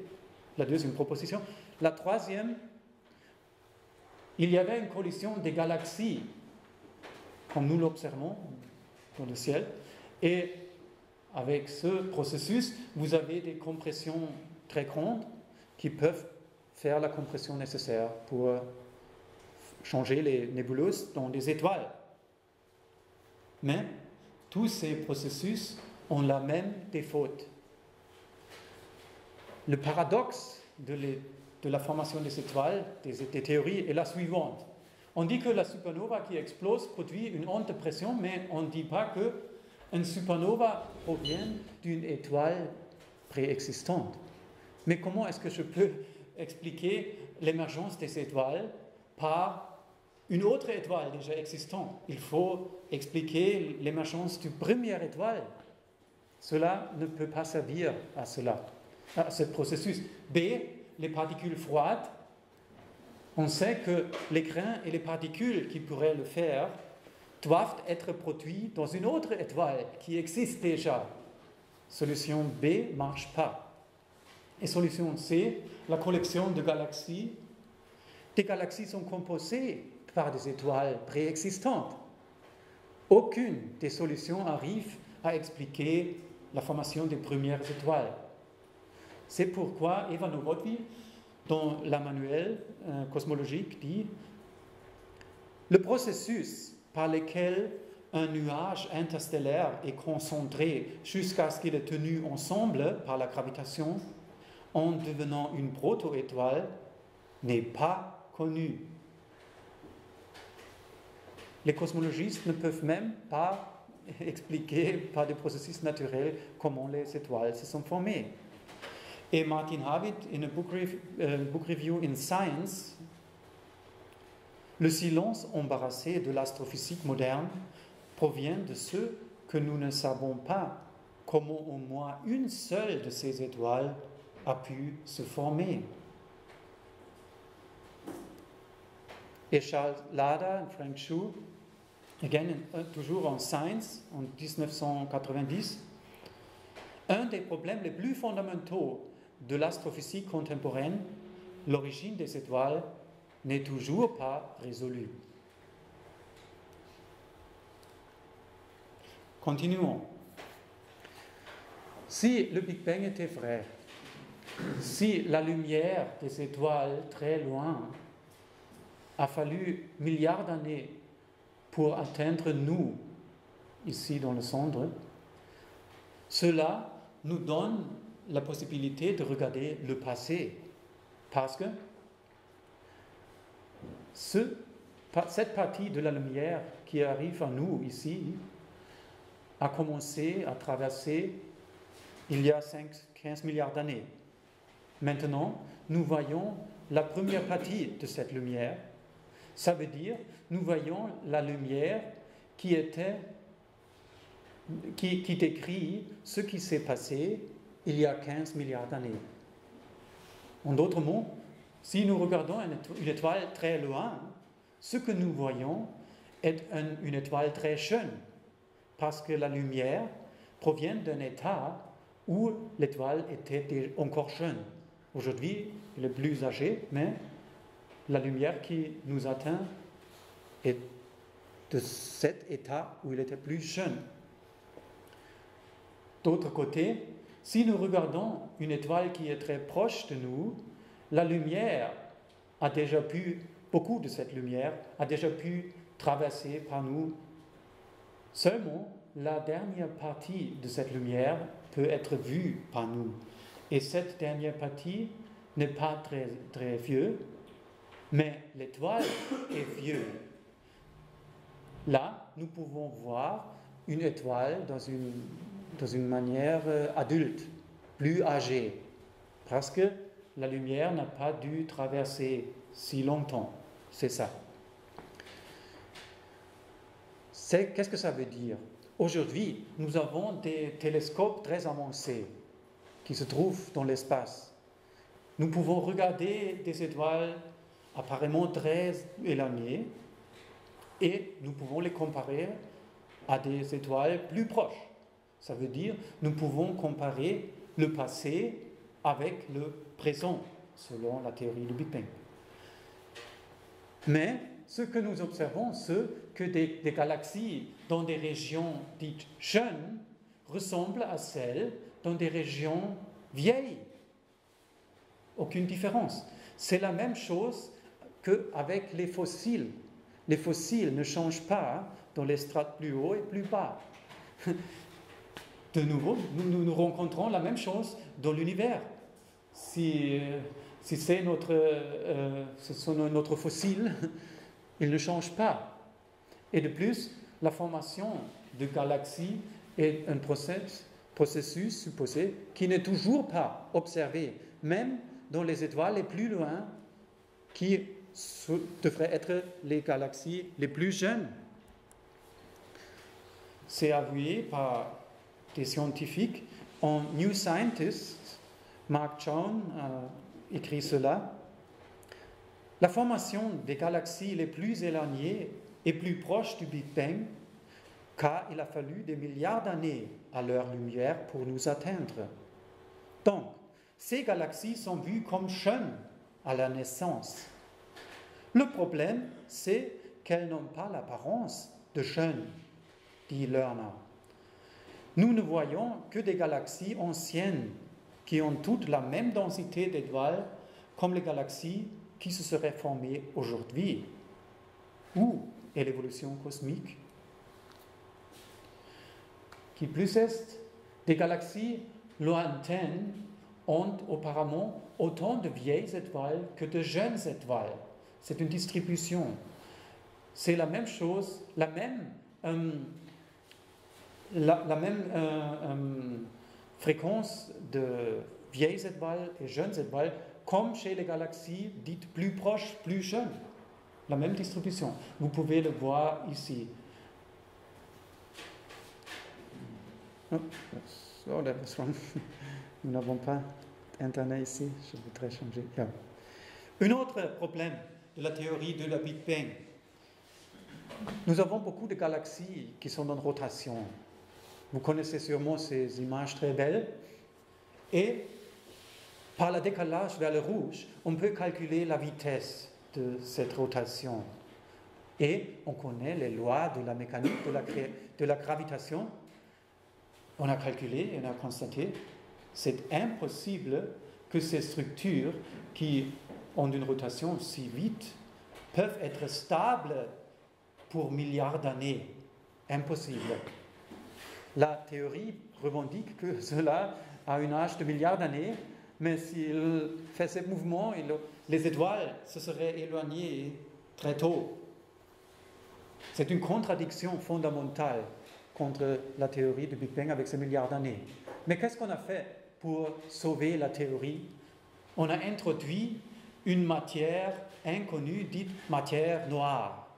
S1: la deuxième proposition. La troisième, il y avait une collision des galaxies, comme nous l'observons dans le ciel, et avec ce processus, vous avez des compressions très grandes qui peuvent faire la compression nécessaire pour changer les nébuleuses dans des étoiles. Mais tous ces processus ont la même défaut. Le paradoxe de la formation des étoiles, des théories, est la suivante. On dit que la supernova qui explose produit une onde de pression, mais on ne dit pas qu'une supernova provient d'une étoile préexistante. Mais comment est-ce que je peux expliquer l'émergence des étoiles par une autre étoile déjà existante? Il faut expliquer l'émergence d'une première étoile. Cela ne peut pas servir à cela, à ce processus. B, les particules froides. On sait que les grains et les particules qui pourraient le faire doivent être produits dans une autre étoile qui existe déjà. Solution B ne marche pas. Et solution C, la collection de galaxies. Des galaxies sont composées par des étoiles préexistantes. Aucune des solutions arrive à expliquer la formation des premières étoiles. C'est pourquoi Eva Novotny, dans la manuel cosmologique, dit « Le processus par lequel un nuage interstellaire est concentré jusqu'à ce qu'il est tenu ensemble par la gravitation en devenant une proto-étoile n'est pas connu. » Les cosmologistes ne peuvent même pas expliquer par des processus naturels comment les étoiles se sont formées. Et Martin Harvit, in a book review in Science, le silence embarrassé de l'astrophysique moderne provient de ce que nous ne savons pas comment au moins une seule de ces étoiles a pu se former. Et Charles Lauder et Frank Chu, toujours en Science, en 1990, un des problèmes les plus fondamentaux de l'astrophysique contemporaine, l'origine des étoiles, n'est toujours pas résolue. Continuons. Si le Big Bang était vrai, si la lumière des étoiles très loin a fallu milliards d'années pour atteindre nous, ici dans le centre, cela nous donne la possibilité de regarder le passé, parce que cette partie de la lumière qui arrive à nous ici a commencé à traverser il y a 15 milliards d'années. Maintenant, nous voyons la première partie de cette lumière. Ça veut dire, nous voyons la lumière qui décrit ce qui s'est passé il y a 15 milliards d'années. En d'autres mots, si nous regardons une étoile très loin, ce que nous voyons est une étoile très jeune, parce que la lumière provient d'un état où l'étoile était encore jeune. Aujourd'hui, elle est plus âgée, mais la lumière qui nous atteint est de cet état où il était plus jeune. D'autre côté, si nous regardons une étoile qui est très proche de nous, la lumière a déjà beaucoup de cette lumière a déjà pu traverser par nous. Seulement, la dernière partie de cette lumière peut être vue par nous. Et cette dernière partie n'est pas très, très vieille, mais l'étoile est vieille. Là, nous pouvons voir une étoile dans une manière adulte, plus âgée, parce que la lumière n'a pas dû traverser si longtemps. C'est ça. Qu'est-ce que ça veut dire? Aujourd'hui, nous avons des télescopes très avancés qui se trouvent dans l'espace. Nous pouvons regarder des étoiles apparemment très éloignées et nous pouvons les comparer à des étoiles plus proches. Ça veut dire nous pouvons comparer le passé avec le présent, selon la théorie du Big Bang. Mais ce que nous observons, c'est que des galaxies dans des régions dites jeunes ressemblent à celles dans des régions vieilles. Aucune différence. C'est la même chose qu'avec les fossiles. Les fossiles ne changent pas dans les strates plus hauts et plus bas. De nouveau, nous rencontrons la même chose dans l'univers. Si c'est notre fossile, il ne change pas. Et de plus, la formation de galaxies est un processus supposé qui n'est toujours pas observé, même dans les étoiles les plus loin, qui devraient être les galaxies les plus jeunes. C'est avoué par des scientifiques. En New Scientist, Mark Chown a écrit cela. La formation des galaxies les plus éloignées est plus proche du Big Bang, car il a fallu des milliards d'années à leur lumière pour nous atteindre. Donc, ces galaxies sont vues comme jeunes à la naissance. Le problème, c'est qu'elles n'ont pas l'apparence de jeunes, dit Lerner. Nous ne voyons que des galaxies anciennes qui ont toutes la même densité d'étoiles comme les galaxies qui se seraient formées aujourd'hui. Où est l'évolution cosmique? Qui plus est, des galaxies lointaines ont auparavant autant de vieilles étoiles que de jeunes étoiles. C'est une distribution. C'est la même chose, la même fréquence de vieilles étoiles et jeunes étoiles, comme chez les galaxies dites plus proches, plus jeunes. La même distribution. Vous pouvez le voir ici. Oh, that was wrong. Nous n'avons pas Internet ici. Je voudrais changer. Yeah. Un autre problème de la théorie de la Big Bang. Nous avons beaucoup de galaxies qui sont en rotation. Vous connaissez sûrement ces images très belles. Et par le décalage vers le rouge, on peut calculer la vitesse de cette rotation. Et on connaît les lois de la mécanique de la gravitation. On a calculé et on a constaté, c'est impossible que ces structures qui ont une rotation si vite peuvent être stables pour milliards d'années. Impossible. La théorie revendique que cela a un âge de milliards d'années, mais s'il fait ce mouvement, les étoiles se seraient éloignées très tôt. C'est une contradiction fondamentale contre la théorie du Big Bang avec ces milliards d'années. Mais qu'est-ce qu'on a fait pour sauver la théorie on a introduit une matière inconnue, dite matière noire.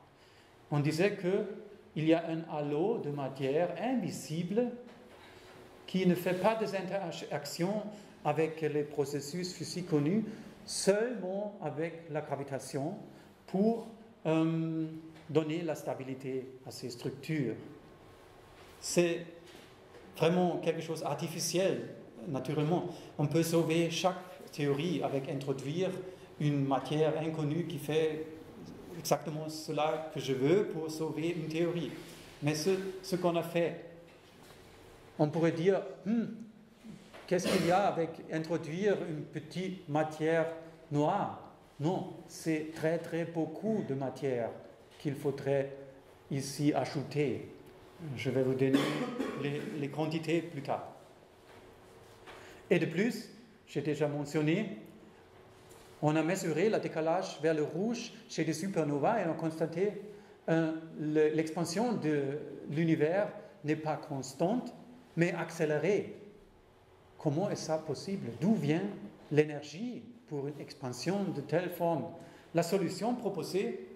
S1: On disait qu'il y a un halo de matière invisible qui ne fait pas des interactions avec les processus physiques connus, seulement avec la gravitation pour donner la stabilité à ces structures. C'est vraiment quelque chose d'artificiel, naturellement. On peut sauver chaque théorie avec introduire une matière inconnue qui fait exactement cela que je veux pour sauver une théorie. Mais ce qu'on a fait, on pourrait dire, qu'est-ce qu'il y a avec introduire une petite matière noire? Non, c'est très très beaucoup de matière qu'il faudrait ici ajouter. Je vais vous donner les quantités plus tard. Et de plus, j'ai déjà mentionné, on a mesuré le décalage vers le rouge chez des supernovas et on a constaté l'expansion de l'univers n'est pas constante, mais accélérée. Comment est ça possible? D'où vient l'énergie pour une expansion de telle forme? La solution proposée,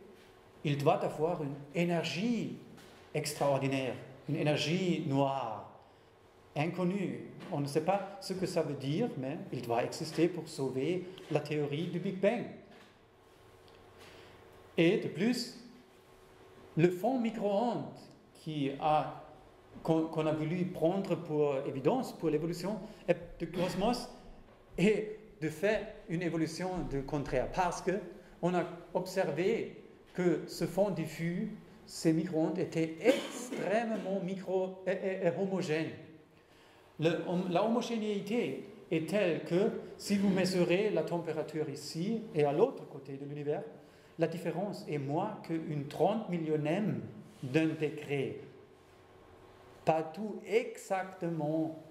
S1: il doit avoir une énergie extraordinaire, une énergie noire, inconnue. On ne sait pas ce que ça veut dire, mais il doit exister pour sauver la théorie du Big Bang. Et de plus, le fond micro-ondes qu'on a voulu prendre pour évidence pour l'évolution du cosmos est de fait une évolution de contraire, parce qu'on a observé que ce fond diffus, ces micro-ondes étaient extrêmement homogènes. La homogénéité est telle que si vous mesurez la température ici et à l'autre côté de l'univers, la différence est moins qu'une 30 millionième d'un degré. Pas tout exactement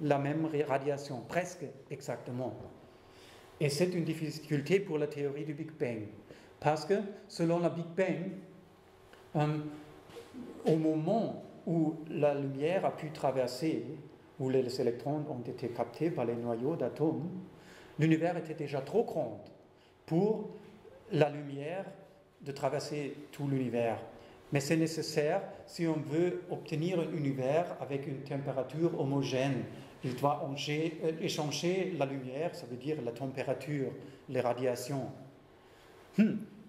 S1: la même radiation, presque exactement. Et c'est une difficulté pour la théorie du Big Bang, parce que selon la Big Bang, au moment où la lumière a pu traverser, où les électrons ont été captés par les noyaux d'atomes, l'univers était déjà trop grand pour la lumière de traverser tout l'univers. Mais c'est nécessaire si on veut obtenir un univers avec une température homogène. Il doit échanger la lumière, ça veut dire la température, les radiations.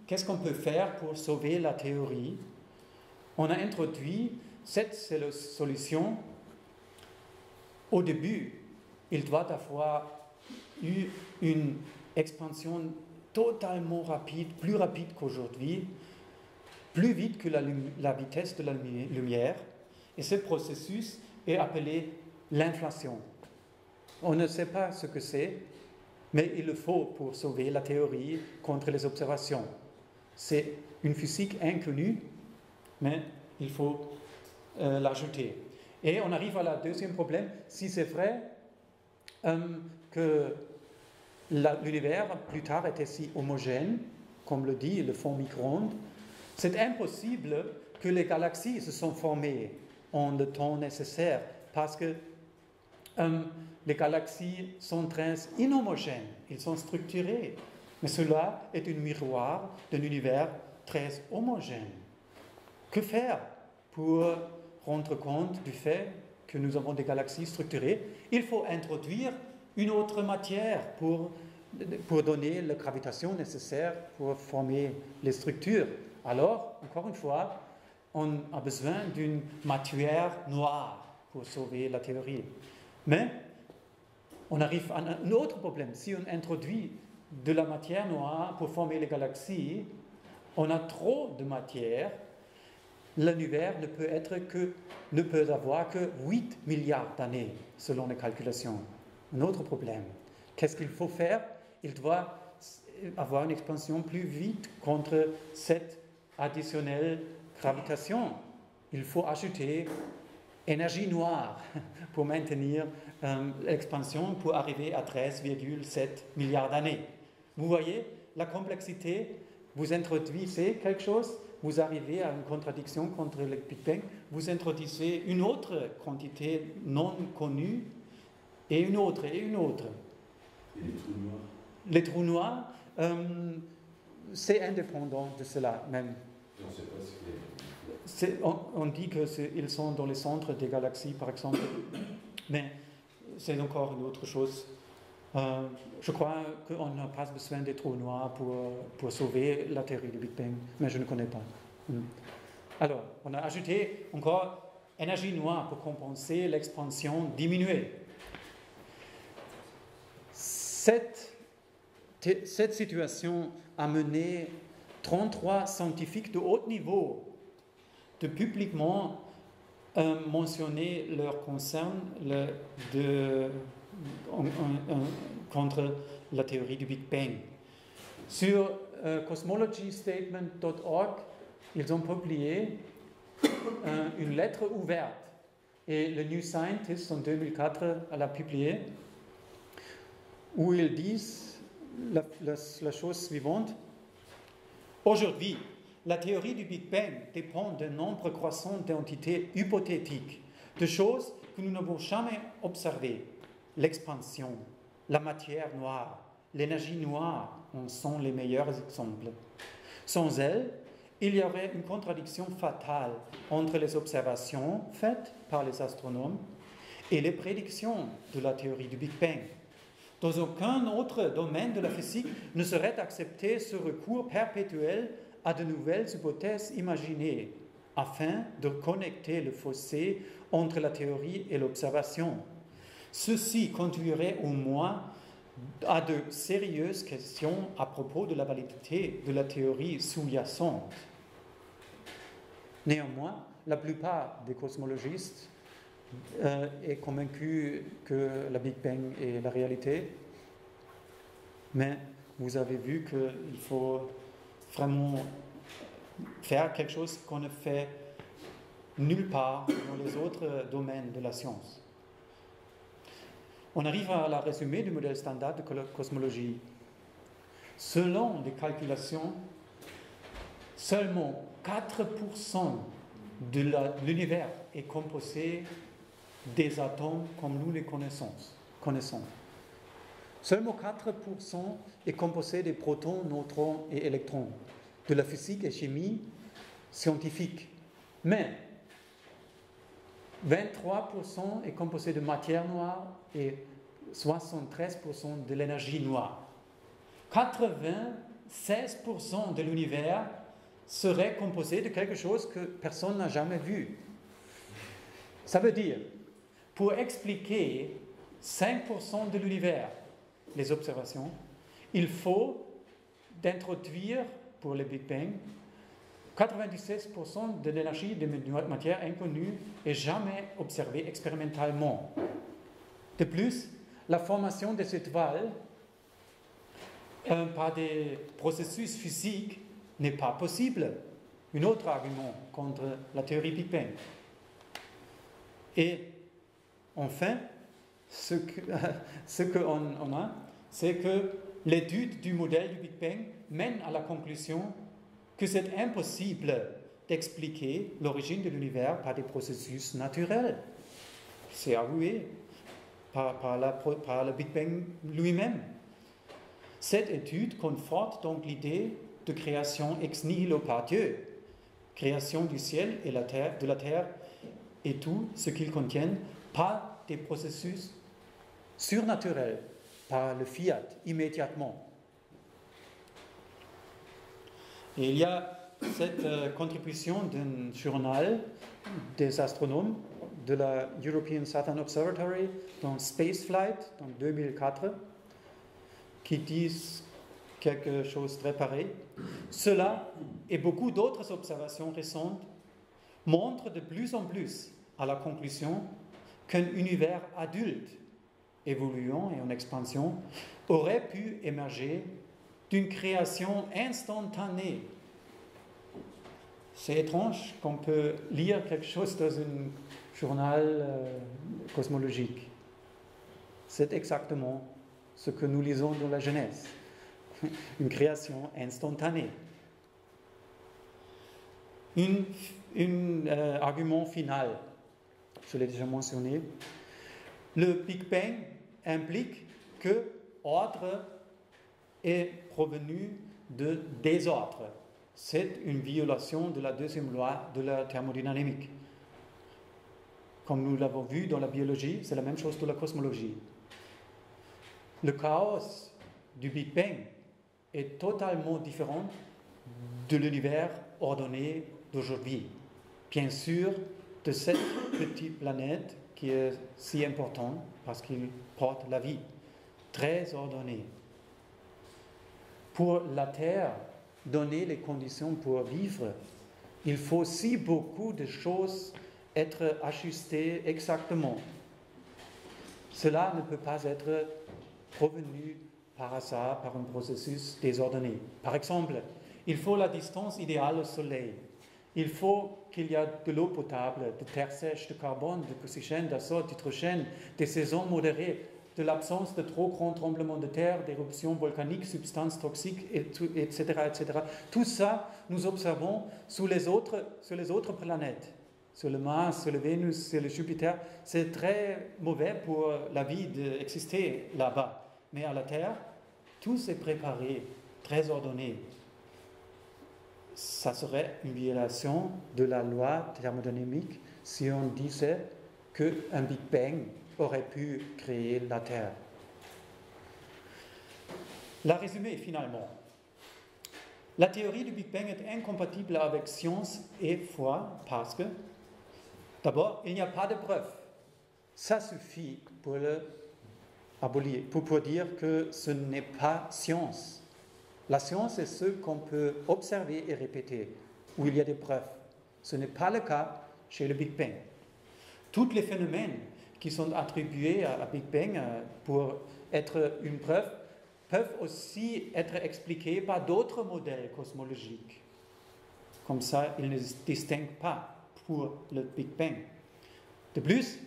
S1: Qu'est-ce qu'on peut faire pour sauver la théorie? On a introduit cette solution. Au début, il doit avoir eu une expansion totalement rapide, plus rapide qu'aujourd'hui, plus vite que la vitesse de la lumière. Et ce processus est appelé l'inflation. On ne sait pas ce que c'est, mais il le faut pour sauver la théorie contre les observations. C'est une physique inconnue, mais il faut l'ajouter. Et on arrive à la deuxième problème. Si c'est vrai que l'univers plus tard était si homogène, comme le dit le fond micro-ondes, c'est impossible que les galaxies se sont formées en le temps nécessaire, parce que les galaxies sont très inhomogènes, ils sont structurés. Mais cela est un miroir d'un univers très homogène. Que faire pour rendre compte du fait que nous avons des galaxies structurées? Il faut introduire une autre matière pour donner la gravitation nécessaire pour former les structures. Alors, encore une fois, on a besoin d'une matière noire pour sauver la théorie. Mais on arrive à un autre problème. Si on introduit de la matière noire pour former les galaxies, on a trop de matière. L'univers ne peut avoir que 8 milliards d'années, selon les calculations. Un autre problème. Qu'est-ce qu'il faut faire? Il doit avoir une expansion plus vite contre cette additionnelle gravitation. Il faut ajouter énergie noire pour maintenir l'expansion pour arriver à 13,7 milliards d'années. Vous voyez la complexité? Vous introduisez quelque chose, vous arrivez à une contradiction contre le Big Bang, vous introduisez une autre quantité non connue, et une autre, et une autre.
S2: Et les trous noirs?
S1: Les trous noirs, c'est indépendant de cela même.
S2: On ne sait pas ce qu'il est.
S1: On dit qu'ils sont dans les centres des galaxies, par exemple, mais c'est encore une autre chose. Je crois qu'on n'a pas besoin des trous noirs pour sauver la théorie du Big Bang, mais je ne connais pas. Alors, on a ajouté encore énergie noire pour compenser l'expansion diminuée. Cette situation a mené 33 scientifiques de haut niveau de publiquement mentionner leur concern contre la théorie du Big Bang. Sur cosmologystatement.org, ils ont publié une lettre ouverte et le New Scientist en 2004 l'a publié où ils disent la chose suivante. Aujourd'hui, la théorie du Big Bang dépend d'un nombre croissant d'entités hypothétiques, de choses que nous n'avons jamais observées. L'expansion, la matière noire, l'énergie noire en sont les meilleurs exemples. Sans elles, il y aurait une contradiction fatale entre les observations faites par les astronomes et les prédictions de la théorie du Big Bang. Dans aucun autre domaine de la physique ne serait accepté ce recours perpétuel à de nouvelles hypothèses imaginées, afin de connecter le fossé entre la théorie et l'observation. Ceci conduirait au moins à de sérieuses questions à propos de la validité de la théorie sous-jacente. Néanmoins, la plupart des cosmologistes est convaincu que la Big Bang est la réalité, mais vous avez vu qu'il faut vraiment faire quelque chose qu'on ne fait nulle part dans les autres domaines de la science. On arrive à la résumé du modèle standard de cosmologie. Selon les calculations, seulement 4% de l'univers est composé des atomes comme nous les connaissons. Seulement 4% est composé des protons, neutrons et électrons, de la physique et chimie scientifique. Mais 23% est composé de matière noire et 73% de l'énergie noire. 96% de l'univers serait composé de quelque chose que personne n'a jamais vu. Ça veut dire, pour expliquer 5% de l'univers, les observations, il faut d'introduire pour le Big Bang 96% de l'énergie de matière inconnue et jamais observée expérimentalement. De plus, la formation des étoiles par des processus physiques n'est pas possible. Un autre argument contre la théorie Big Bang. Et enfin, ce qu'on a, c'est que l'étude du modèle du Big Bang mène à la conclusion que c'est impossible d'expliquer l'origine de l'univers par des processus naturels. C'est avoué par le Big Bang lui-même. Cette étude conforte donc l'idée de création ex nihilo par Dieu, création du ciel et de la terre et tout ce qu'ils contiennent par des processus surnaturels, par le fiat, immédiatement. Et il y a cette contribution d'un journal des astronomes de la European Southern Observatory dans Spaceflight en 2004 qui disent quelque chose de très pareil. Cela et beaucoup d'autres observations récentes montrent de plus en plus à la conclusion qu'un univers adulte, évoluant et en expansion, aurait pu émerger d'une création instantanée. C'est étrange qu'on peut lire quelque chose dans un journal cosmologique. C'est exactement ce que nous lisons dans la Genèse. Une création instantanée. Un argument final, je l'ai déjà mentionné. Le Big Bang implique que ordre est provenu de désordre. C'est une violation de la deuxième loi de la thermodynamique. Comme nous l'avons vu dans la biologie, c'est la même chose dans la cosmologie. Le chaos du Big Bang est totalement différent de l'univers ordonné d'aujourd'hui. Bien sûr, de cette petite planète qui est si importante parce qu'il porte la vie, très ordonnée. Pour la Terre, donner les conditions pour vivre, il faut si beaucoup de choses être ajustées exactement. Cela ne peut pas être provenu par hasard, par un processus désordonné. Par exemple, il faut la distance idéale au Soleil. Il faut qu'il y ait de l'eau potable, de terre sèche, de carbone, d'oxygène, d'azote, d'hydrogène, des saisons modérées, de l'absence de trop grands tremblements de terre, d'éruptions volcaniques, substances toxiques, etc., etc. Tout ça, nous observons sur les autres planètes. Sur le Mars, sur le Vénus, sur le Jupiter. C'est très mauvais pour la vie d'exister là-bas. Mais à la Terre, tout est préparé, très ordonné. Ça serait une violation de la loi thermodynamique si on disait qu'un Big Bang aurait pu créer la Terre. La résumé finalement. La théorie du Big Bang est incompatible avec science et foi parce que, d'abord, il n'y a pas de preuve. Ça suffit pour le abolir, pour dire que ce n'est pas science. La science est ce qu'on peut observer et répéter, où il y a des preuves. Ce n'est pas le cas chez le Big Bang. Tous les phénomènes qui sont attribués à Big Bang pour être une preuve peuvent aussi être expliqués par d'autres modèles cosmologiques. Comme ça, ils ne se distinguent pas pour le Big Bang. De plus,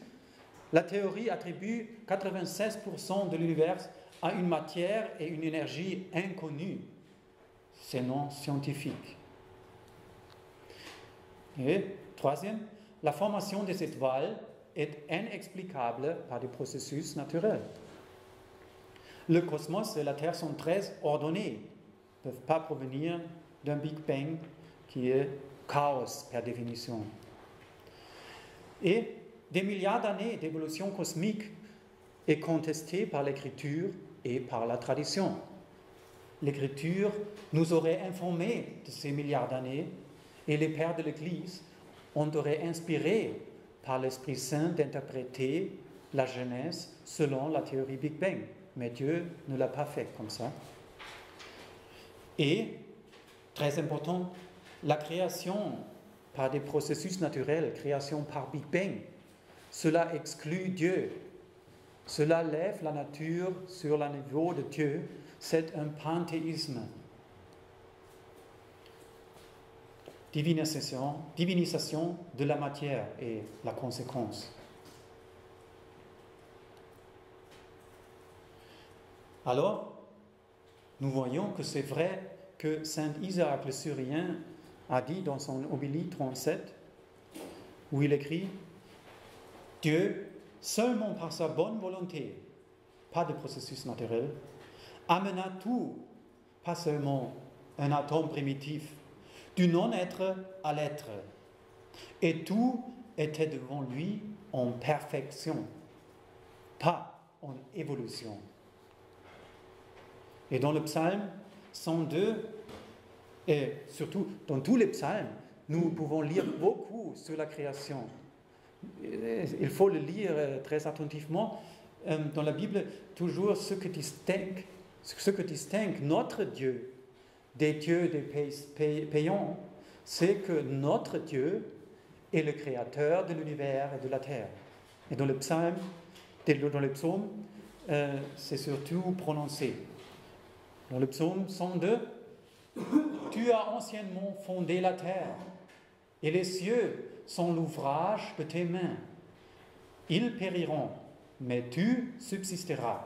S1: la théorie attribue 96% de l'univers à une matière et une énergie inconnues. C'est non scientifique. Et troisième, la formation des étoiles est inexplicable par des processus naturels. Le cosmos et la Terre sont très ordonnés, ne peuvent pas provenir d'un Big Bang qui est chaos par définition. Et des milliards d'années d'évolution cosmique est contestée par l'écriture et par la tradition. L'écriture nous aurait informés de ces milliards d'années et les pères de l'Église ont été inspirés par l'Esprit Saint d'interpréter la Genèse selon la théorie Big Bang. Mais Dieu ne l'a pas fait comme ça. Et, très important, la création par des processus naturels, création par Big Bang, cela exclut Dieu. Cela lève la nature sur le niveau de Dieu. C'est un panthéisme. Divinisation de la matière est la conséquence. Alors, nous voyons que c'est vrai que saint Isaac le Syrien a dit dans son Homélie 37, où il écrit « Dieu, seulement par sa bonne volonté, pas de processus naturel, amena tout, pas seulement un atome primitif, du non-être à l'être. Et tout était devant lui en perfection, pas en évolution. » Et dans le psaume 102, et surtout dans tous les psaumes, nous pouvons lire beaucoup sur la création. Il faut le lire très attentivement. Dans la Bible, toujours ce que distingue notre Dieu des dieux des païens, c'est que notre Dieu est le créateur de l'univers et de la terre. Et dans les psaumes, c'est surtout prononcé. Dans le psaume 102, « Tu as anciennement fondé la terre, et les cieux sont l'ouvrage de tes mains. Ils périront, mais tu subsisteras.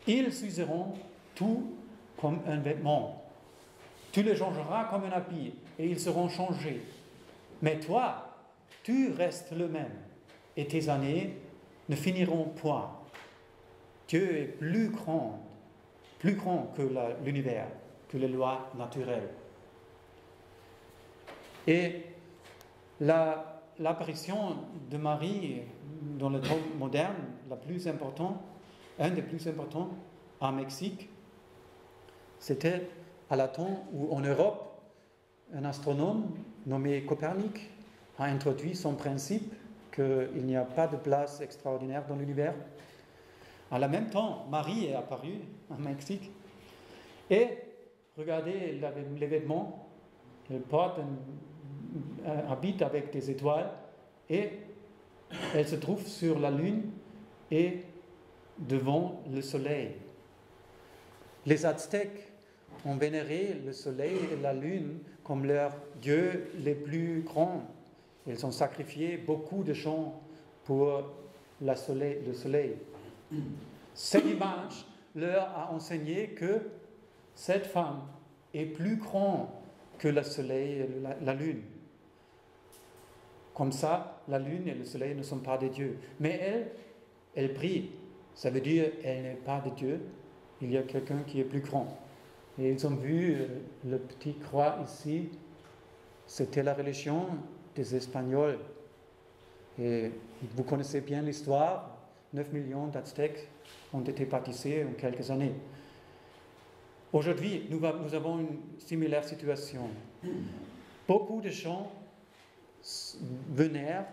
S1: Ils s'useront tout comme un vêtement. Tu les changeras comme un habit, et ils seront changés. Mais toi, tu restes le même, et tes années ne finiront point. Dieu est plus grand plus grand que l'univers, que les lois naturelles. Et l'apparition de Marie dans le temps moderne, un des plus importants en Mexique, c'était à la temps où en Europe, un astronome nommé Copernic a introduit son principe qu'il n'y a pas de place extraordinaire dans l'univers. En même temps, Marie est apparue en Mexique et regardez les vêtements, elle porte un habit avec des étoiles et elle se trouve sur la lune et devant le soleil. Les Aztèques ont vénéré le soleil et la lune comme leurs dieux les plus grands. Ils ont sacrifié beaucoup de gens pour le soleil. Cette image leur a enseigné que cette femme est plus grande que le soleil et la lune. Comme ça, la lune et le soleil ne sont pas des dieux. Mais elle prie. Ça veut dire qu'elle n'est pas de Dieu. Il y a quelqu'un qui est plus grand. Et ils ont vu le petit croix ici. C'était la religion des Espagnols. Et vous connaissez bien l'histoire. 9 millions d'Aztèques ont été baptisés en quelques années. Aujourd'hui, nous avons une similaire situation. Beaucoup de gens vénèrent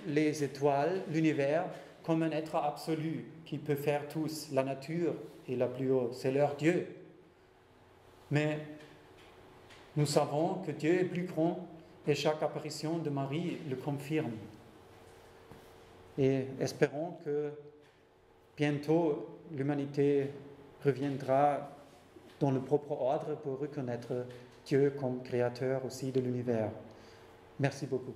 S1: les étoiles, l'univers, comme un être absolu qui peut faire tous, la nature et la plus haut. C'est leur Dieu. Mais nous savons que Dieu est plus grand et chaque apparition de Marie le confirme. Et espérons que bientôt l'humanité reviendra dans le propre ordre pour reconnaître Dieu comme créateur aussi de l'univers. Merci beaucoup.